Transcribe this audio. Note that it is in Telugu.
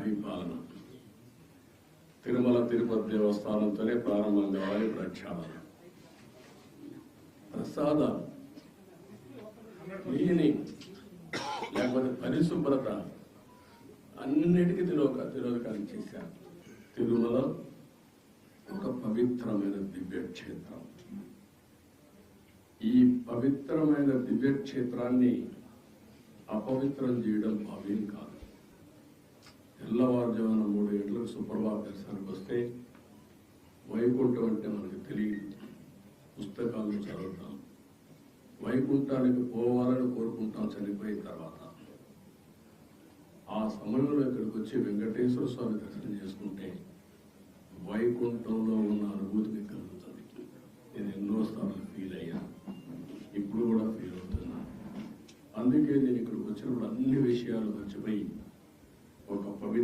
పరిపాలన. తిరుమల తిరుపతి దేవస్థానంతోనే ప్రారంభం కావాలి ప్రక్షాళన. ప్రసాదాలు, క్లీనింగ్, లేకపోతే పరిశుభ్రత అన్నిటికీ తిరోధకాలు చేశారు. తిరుమల ఒక పవిత్రమైన దివ్యక్షేత్రం. ఈ పవిత్రమైన దివ్యక్షేత్రాన్ని అపవిత్రం చేయడం భావ్యం కాదు. తెల్లవారుజామున 3 గంటలకు సుప్రభాత దర్శనానికి వస్తే వైకుంఠం అంటే మనకు తెలియదు, పుస్తకాలను చదువుతాం. వైకుంఠానికి పోవాలని కోరుకుంటాం చనిపోయిన తర్వాత. ఆ సమయంలో ఇక్కడికి వచ్చి వెంకటేశ్వర స్వామి దర్శనం చేసుకుంటే వైకుంఠంలో ఉన్న అనుభూతిని కలుగుతుంది. నేను ఎన్నోసార్లు ఫీల్ అయ్యాను, ఇప్పుడు కూడా ఫీల్ అవుతున్నాను. అందుకే నేను ఇక్కడికి వచ్చినప్పుడు అన్ని విషయాలు మర్చిపోయి